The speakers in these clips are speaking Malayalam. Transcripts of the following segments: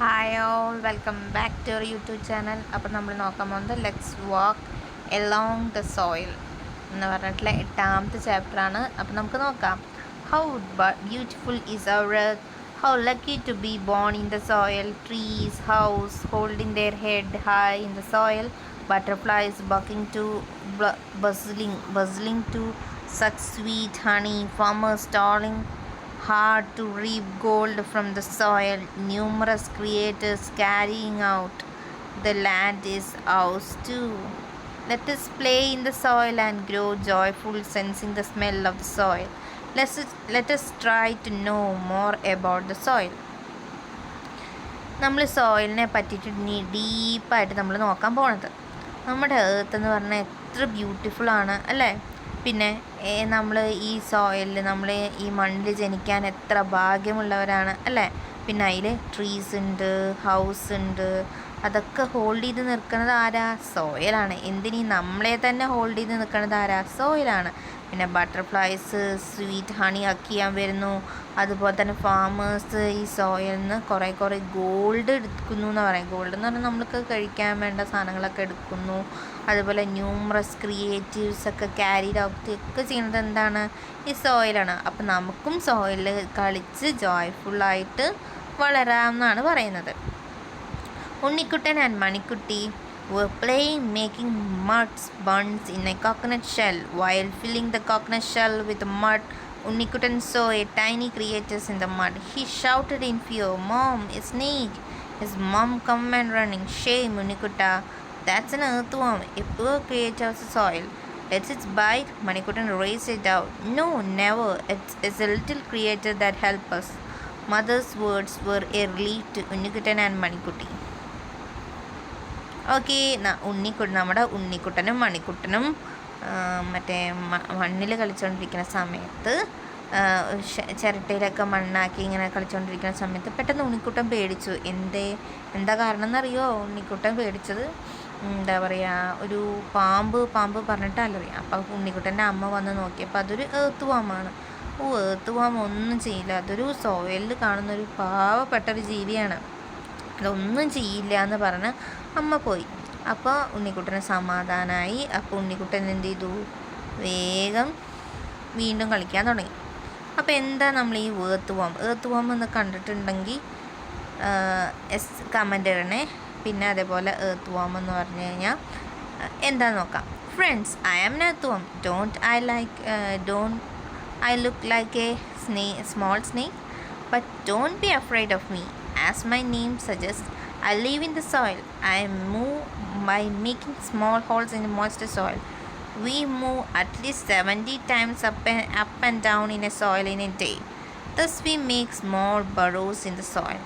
Hi all welcome back to our YouTube channel. അപ്പോൾ നമ്മൾ നോക്കാൻ പോകുന്നത് let's walk along the soil എന്ന് പറഞ്ഞിട്ടുള്ള 8ാമത്തെ ചാപ്റ്ററാണ്. അപ്പോൾ നമുക്ക് നോക്കാം. How beautiful is our earth, how lucky to be born in the soil, trees house holding their head high in the soil, butterflies bucking to bustling to suck sweet honey, farmers toiling hard to reap gold from the soil, numerous creators carrying out the land is ours too. Let us play in the soil and grow joyful, sensing the smell of the soil. Let us try to know more about the soil. നമ്മൾ സോയിലിനെ പറ്റിയിട്ട് ഡീപ്പായിട്ട് നമ്മൾ നോക്കാൻ പോണത്. നമ്മുടെ എർത്ത് എന്ന് പറഞ്ഞാൽ എത്ര ബ്യൂട്ടിഫുള്ളാണ് അല്ലേ. പിന്നെ നമ്മൾ ഈ സോയിലിൽ നമ്മൾ ഈ മണ്ണിൽ ജനിക്കാൻ എത്ര ഭാഗ്യമുള്ളവരാണ് അല്ലേ. പിന്നെ അതിൽ ട്രീസ് ഉണ്ട്, ഹൗസ് ഉണ്ട്, അതൊക്കെ ഹോൾഡ് ചെയ്ത് നിൽക്കുന്നത് ആരാ? സോയിലാണ്. എന്തിനീ നമ്മളെ തന്നെ ഹോൾഡ് ചെയ്ത് നിൽക്കുന്നത് ആരാ? സോയിലാണ്. പിന്നെ ബട്ടർഫ്ലൈസ് സ്വീറ്റ് ഹണി ചെയ്യാൻ വരുന്നു. അതുപോലെ തന്നെ ഫാമേഴ്സ് ഈ സോയിലിൽ നിന്ന് കുറേ ഗോൾഡ് എടുക്കുന്നു എന്ന് പറയും. ഗോൾഡ് എന്ന് പറഞ്ഞാൽ നമ്മൾക്ക് കഴിക്കാൻ വേണ്ട സാധനങ്ങളൊക്കെ എടുക്കുന്നു. അതുപോലെ ന്യൂമറസ് ക്രിയേറ്റീവ്സ് ഒക്കെ ക്യാരിഡ് ഔട്ട് ഒക്കെ ചെയ്യുന്നത് എന്താണ്? ഈ സോയിലാണ്. അപ്പം നമുക്കും സോയിലിൽ കളിച്ച് ജോയ്ഫുള്ളായിട്ട് വളരാമെന്നാണ് പറയുന്നത്. Unnikuttan and Manikutty were playing making mud buns in a coconut shell. While filling the coconut shell with mud, Unnikutan saw a tiny creature in the mud. He shouted in fear, "Mom, a snake!" His mom come and running. "Shame, Unnikutta. That's an earthworm, a poor creature of the soil. Let's it bite." Manikutan raised it out. "No, never. It's a little creature that helps us." Mother's words were a relief to Unnikutan and Manikutti. Okay, നമ്മുടെ ഉണ്ണിക്കുട്ടനും മണിക്കുട്ടനും മറ്റേ മണ്ണിൽ കളിച്ചുകൊണ്ടിരിക്കുന്ന സമയത്ത് ചിരട്ടയിലൊക്കെ മണ്ണാക്കി ഇങ്ങനെ കളിച്ചുകൊണ്ടിരിക്കുന്ന സമയത്ത് പെട്ടെന്ന് ഉണ്ണിക്കുട്ടൻ പേടിച്ചു. എന്താ കാരണം എന്നറിയോ? ഉണ്ണിക്കുട്ടൻ പേടിച്ചത് എന്താ പറയുക, ഒരു പാമ്പ് പറഞ്ഞിട്ടല്ലറിയാം. അപ്പോൾ ഉണ്ണിക്കുട്ടൻ്റെ അമ്മ വന്ന് നോക്കിയപ്പോൾ അതൊരു ഏർത്ത് വാമാണ്. ഏർത്ത് വാം ഒന്നും ചെയ്യില്ല, അതൊരു സോയിലിൽ കാണുന്നൊരു പാവപ്പെട്ടൊരു ജീവിയാണ്, അതൊന്നും ചെയ്യില്ല എന്ന് പറഞ്ഞ് അമ്മ പോയി. അപ്പോൾ ഉണ്ണിക്കുട്ടന് സമാധാനമായി. അപ്പോൾ ഉണ്ണിക്കുട്ടൻ എന്ത് ചെയ്തു? വേഗം വീണ്ടും കളിക്കാൻ തുടങ്ങി. അപ്പോൾ എന്താ നമ്മൾ ഈ ഏർത്ത് വാം എന്ന് കണ്ടിട്ടുണ്ടെങ്കിൽ കമൻ്റ് ഇടണേ. പിന്നെ അതേപോലെ ഏർത്ത് വാം എന്ന് പറഞ്ഞു കഴിഞ്ഞാൽ എന്താന്ന് നോക്കാം. Friends, I am an earthworm. Don't I look like a small snake? But don't be afraid of me. As my name suggests, I live in the soil. I move by making small holes in the moist soil. We move at least 70 times up and down in a soil in a day. Thus we make small burrows in the soil.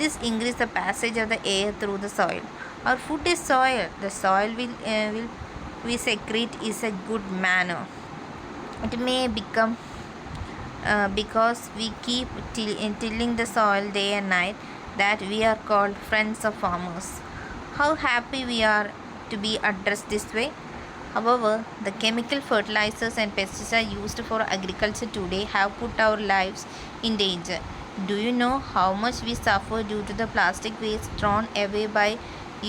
This increases the passage of the air through the soil. Our food is soil. The soil we secrete is a good manure. It may become because we keep tilling the soil day and night that we are called friends of farmers. How happy we are to be addressed this way. However, the chemical fertilizers and pesticides used for agriculture today have put our lives in danger. Do you know how much we suffer due to the plastic waste thrown away by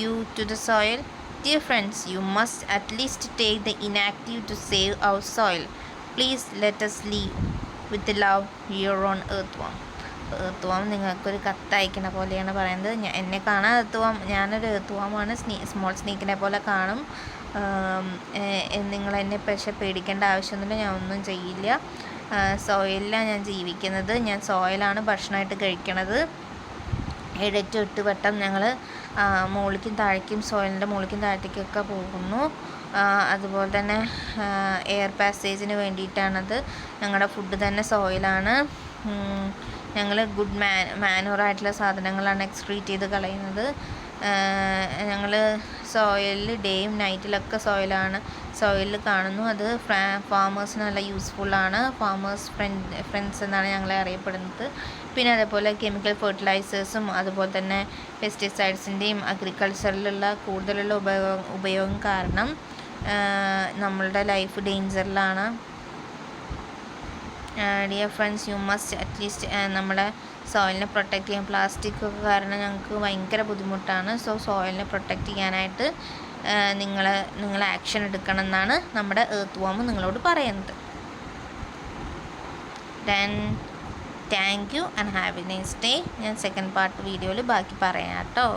you to the soil? Dear friends, you must at least take the inactive to save our soil. Please let us live with love, your own earthworm. ഏർത്തുവാം നിങ്ങൾക്കൊരു കത്തയക്കണ പോലെയാണ് പറയുന്നത്. എന്നെ കാണാൻ ഞാനൊരു ഏർത്തുവാമാണ്. സ്മോൾ സ്നേക്കിനെ പോലെ കാണും. നിങ്ങൾ എന്നെ പക്ഷേ പേടിക്കേണ്ട ആവശ്യമൊന്നുമില്ല, ഞാൻ ഒന്നും ചെയ്യില്ല. സോയിലാണ് ഞാൻ ജീവിക്കുന്നത്. ഞാൻ സോയിലാണ് ഭക്ഷണമായിട്ട് കഴിക്കണത്. 7-8 വട്ടം ഞങ്ങൾ മുകളിലേക്കും താഴേക്കും സോയിലിൻ്റെ മുകളിലേക്കും താഴത്തേക്കൊക്കെ പോകുന്നു. അതുപോലെ തന്നെ എയർ പാസേജിന് വേണ്ടിയിട്ടാണത്. ഞങ്ങളുടെ ഫുഡ് തന്നെ സോയിലാണ്. ഞങ്ങൾ ഗുഡ് മാനുവറായിട്ടുള്ള സാധനങ്ങളാണ് എക്സ്ക്രീറ്റ് ചെയ്ത് കളയുന്നത്. ഞങ്ങൾ സോയിലിൽ ഡേയും നൈറ്റിലൊക്കെ സോയിലിൽ കാണുന്നു. അത് ഫാമേഴ്സിന് നല്ല യൂസ്ഫുള്ളാണ്. ഫാമേഴ്സ് ഫ്രണ്ട്സ് എന്നാണ് ഞങ്ങളെ അറിയപ്പെടുന്നത്. പിന്നെ അതേപോലെ കെമിക്കൽ ഫെർട്ടിലൈസേഴ്സും അതുപോലെ തന്നെ പെസ്റ്റിസൈഡ്സിൻ്റെയും അഗ്രികൾച്ചറിലുള്ള കൂടുതലുള്ള ഉപയോഗം കാരണം നമ്മളുടെ ലൈഫ് ഡേഞ്ചറിലാണ്. Dear friends, you must at least നമ്മുടെ സോയിലിനെ പ്രൊട്ടക്റ്റ് ചെയ്യാൻ പ്ലാസ്റ്റിക് ഒക്കെ കാരണം ഞങ്ങൾക്ക് ഭയങ്കര ബുദ്ധിമുട്ടാണ്. സോ സോയിലിനെ പ്രൊട്ടക്റ്റ് ചെയ്യാനായിട്ട് നിങ്ങൾ ആക്ഷൻ എടുക്കണം എന്നാണ് നമ്മുടെ എർത്ത് വാം നിങ്ങളോട് പറയുന്നത്. Then thank you and have A nice day. ഞാൻ സെക്കൻഡ് പാർട്ട് വീഡിയോയിൽ ബാക്കി പറയാം കേട്ടോ.